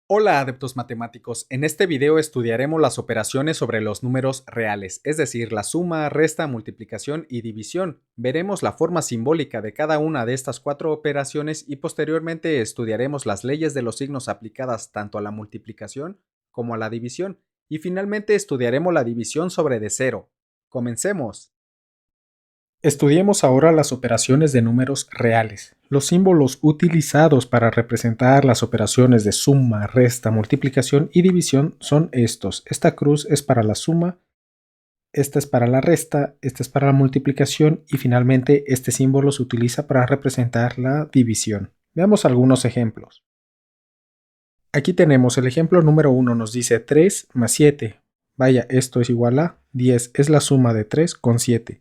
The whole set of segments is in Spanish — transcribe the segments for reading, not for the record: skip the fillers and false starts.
Hola adeptos matemáticos, en este video estudiaremos las operaciones sobre los números reales, es decir, la suma, resta, multiplicación y división. Veremos la forma simbólica de cada una de estas cuatro operaciones y posteriormente estudiaremos las leyes de los signos aplicadas tanto a la multiplicación como a la división. Y finalmente estudiaremos la división sobre de cero. ¡Comencemos! Estudiemos ahora las operaciones de números reales. Los símbolos utilizados para representar las operaciones de suma, resta, multiplicación y división son estos. Esta cruz es para la suma, esta es para la resta, esta es para la multiplicación y finalmente este símbolo se utiliza para representar la división. Veamos algunos ejemplos. Aquí tenemos el ejemplo número 1, nos dice 3 más 7. Vaya, esto es igual a 10, es la suma de 3 con 7.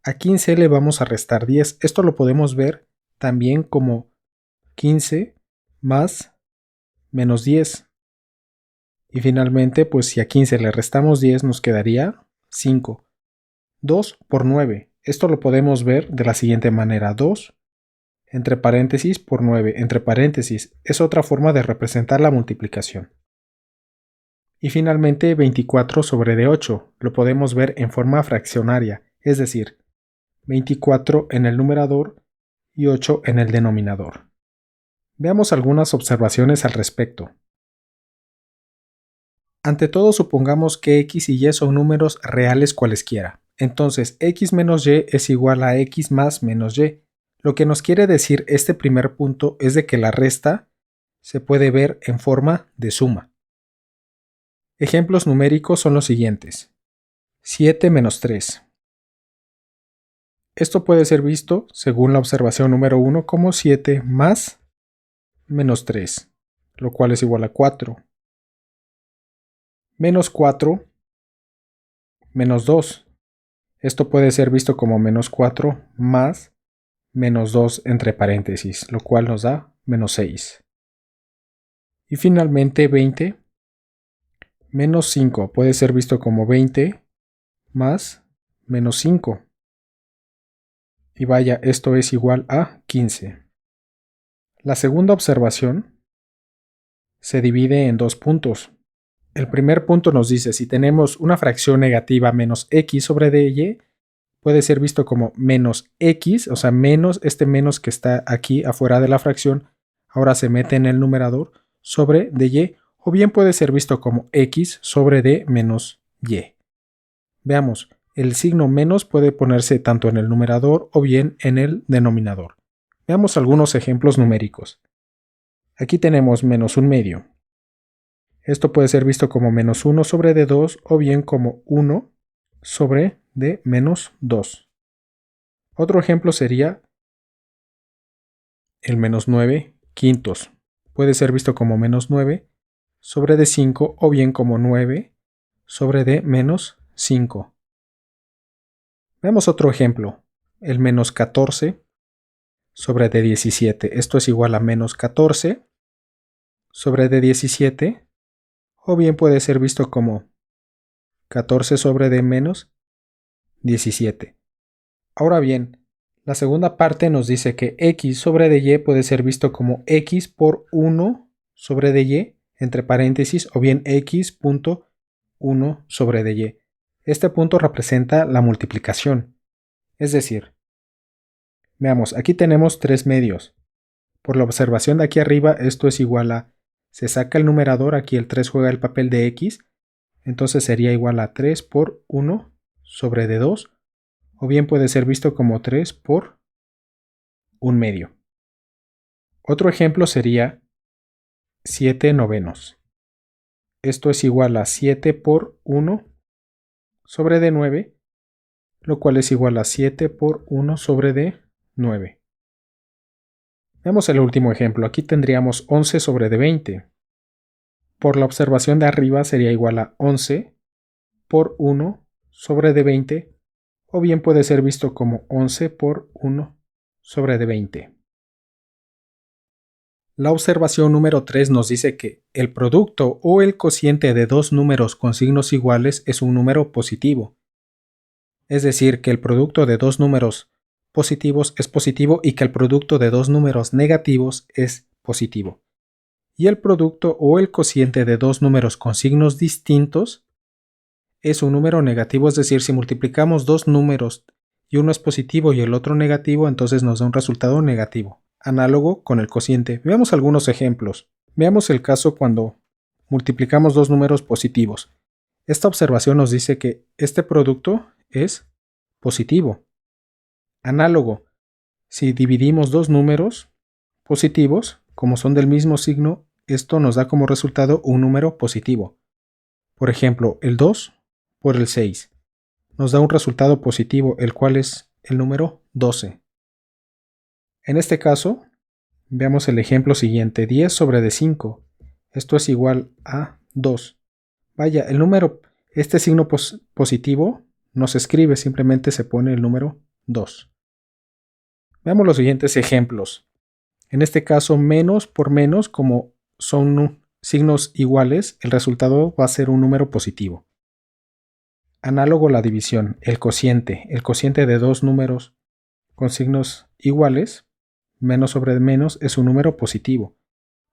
A 15 le vamos a restar 10. Esto lo podemos ver también como 15 más menos 10. Y finalmente, pues si a 15 le restamos 10 nos quedaría 5. 2 por 9. Esto lo podemos ver de la siguiente manera. 2 entre paréntesis por 9 entre paréntesis. Es otra forma de representar la multiplicación. Y finalmente 24 sobre de 8. Lo podemos ver en forma fraccionaria, es decir, 24 en el numerador y 8 en el denominador. Veamos algunas observaciones al respecto. Ante todo, supongamos que x y y son números reales cualesquiera. Entonces, x menos y es igual a x más menos y. Lo que nos quiere decir este primer punto es de que la resta se puede ver en forma de suma. Ejemplos numéricos son los siguientes. 7 menos 3. Esto puede ser visto, según la observación número 1, como 7 más menos 3, lo cual es igual a 4. Menos 4 menos 2. Esto puede ser visto como menos 4 más menos 2 entre paréntesis, lo cual nos da menos 6. Y finalmente 20 menos 5 puede ser visto como 20 más menos 5. Y vaya, esto es igual a 15. La segunda observación se divide en dos puntos. El primer punto nos dice si tenemos una fracción negativa menos x sobre dy, puede ser visto como menos x, o sea, menos este menos que está aquí afuera de la fracción, ahora se mete en el numerador sobre dy, o bien puede ser visto como x sobre d menos y. Veamos, el signo menos puede ponerse tanto en el numerador o bien en el denominador. Veamos algunos ejemplos numéricos. Aquí tenemos menos un medio. Esto puede ser visto como menos 1 sobre d2 o bien como 1 sobre d menos 2. Otro ejemplo sería el menos 9 quintos. Puede ser visto como menos 9 sobre d5 o bien como 9 sobre d menos 5. Veamos otro ejemplo, el menos 14 sobre d17. Esto es igual a menos 14 sobre d17 o bien puede ser visto como 14 sobre d menos 17. Ahora bien, la segunda parte nos dice que x sobre dy puede ser visto como x por 1 sobre dy entre paréntesis o bien x punto 1 sobre dy. Este punto representa la multiplicación. Es decir, veamos, aquí tenemos 3 medios. Por la observación de aquí arriba, esto es igual a, se saca el numerador, aquí el 3 juega el papel de x, entonces sería igual a 3 por 1 sobre d2, o bien puede ser visto como 3 por 1 medio. Otro ejemplo sería 7 novenos. Esto es igual a 7 por 1 sobre d9, lo cual es igual a 7 por 1 sobre d9. Veamos el último ejemplo. Aquí tendríamos 11 sobre d20. Por la observación de arriba sería igual a 11 por 1 sobre d20, o bien puede ser visto como 11 por 1 sobre d20. La observación número 3 nos dice que el producto o el cociente de dos números con signos iguales es un número positivo. Es decir, que el producto de dos números positivos es positivo y que el producto de dos números negativos es positivo. Y el producto o el cociente de dos números con signos distintos es un número negativo, es decir, si multiplicamos dos números y uno es positivo y el otro negativo, entonces nos da un resultado negativo, análogo con el cociente. Veamos algunos ejemplos. Veamos el caso cuando multiplicamos dos números positivos. Esta observación nos dice que este producto es positivo. Análogo, si dividimos dos números positivos, como son del mismo signo, esto nos da como resultado un número positivo. Por ejemplo, el 2 por el 6 nos da un resultado positivo, el cual es el número 12. En este caso, veamos el ejemplo siguiente, 10 sobre de 5. Esto es igual a 2. Vaya, el número, este signo positivo no se escribe, simplemente se pone el número 2. Veamos los siguientes ejemplos. En este caso, menos por menos, como son signos iguales, el resultado va a ser un número positivo. Análogo a la división, el cociente de dos números con signos iguales, menos sobre menos, es un número positivo.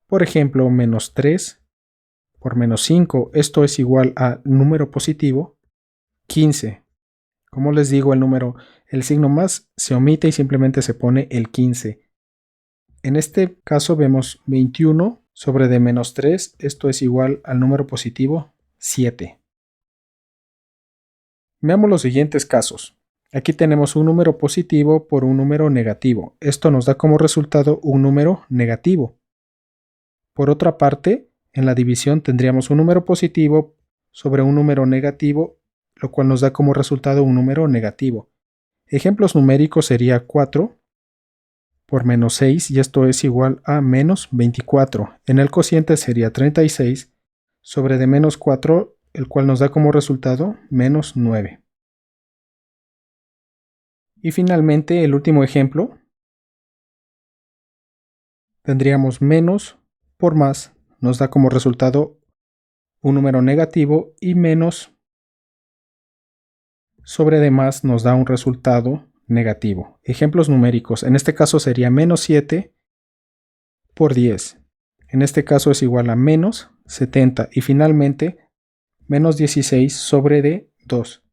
Por ejemplo, menos 3 por menos 5, esto es igual a número positivo 15. Como les digo, el signo más se omite y simplemente se pone el 15. En este caso vemos 21 sobre de menos 3, esto es igual al número positivo 7. Veamos los siguientes casos. Aquí tenemos un número positivo por un número negativo. Esto nos da como resultado un número negativo. Por otra parte, en la división tendríamos un número positivo sobre un número negativo, lo cual nos da como resultado un número negativo. Ejemplos numéricos sería 4 por menos 6 y esto es igual a menos 24. En el cociente sería 36 sobre de menos 4, el cual nos da como resultado menos 9. Y finalmente, el último ejemplo, tendríamos menos por más, nos da como resultado un número negativo y menos sobre de más nos da un resultado negativo. Ejemplos numéricos, en este caso sería menos 7 por 10. En este caso es igual a menos 70 y finalmente menos 16 sobre de 2,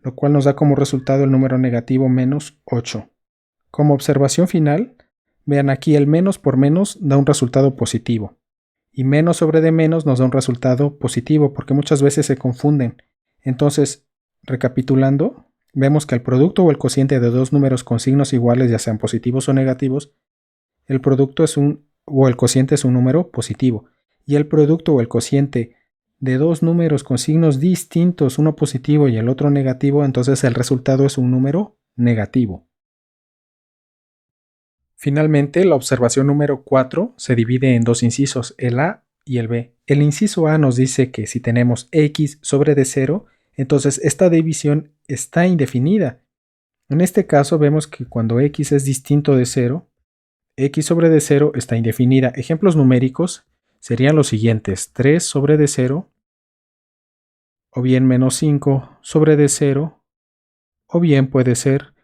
lo cual nos da como resultado el número negativo menos 8. Como observación final, vean aquí el menos por menos da un resultado positivo y menos sobre de menos nos da un resultado positivo porque muchas veces se confunden. Entonces, recapitulando, vemos que el producto o el cociente de dos números con signos iguales, ya sean positivos o negativos, el producto o el cociente es un número positivo y el producto o el cociente de dos números con signos distintos, uno positivo y el otro negativo, entonces el resultado es un número negativo. Finalmente, la observación número 4 se divide en dos incisos, el A y el B. El inciso A nos dice que si tenemos x sobre de 0, entonces esta división está indefinida. En este caso vemos que cuando x es distinto de 0, x sobre de 0 está indefinida. Ejemplos numéricos serían los siguientes: 3 sobre de 0, o bien menos 5 sobre de 0, o bien puede ser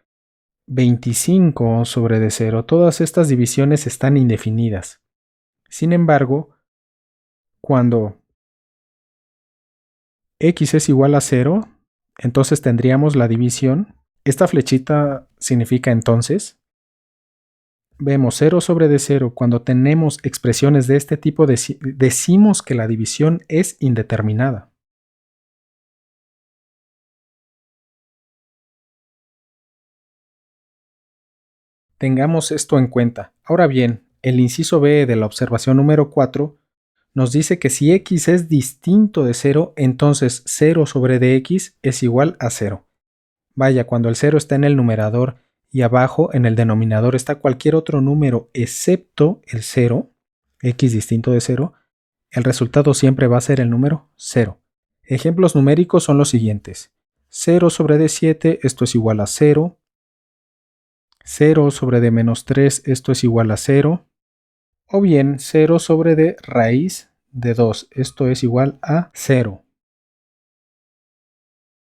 25 sobre de 0. Todas estas divisiones están indefinidas. Sin embargo, cuando x es igual a 0, entonces tendríamos la división. Esta flechita significa entonces. Vemos 0 sobre de 0. Cuando tenemos expresiones de este tipo, decimos que la división es indeterminada. Tengamos esto en cuenta. Ahora bien, el inciso B de la observación número 4 nos dice que si x es distinto de 0, entonces 0 sobre de x es igual a 0. Vaya, cuando el 0 está en el numerador y abajo en el denominador está cualquier otro número excepto el 0, x distinto de 0, el resultado siempre va a ser el número 0. Ejemplos numéricos son los siguientes: 0 sobre de 7, esto es igual a 0. 0 sobre de menos 3, esto es igual a 0. O bien 0 sobre de raíz de 2, esto es igual a 0.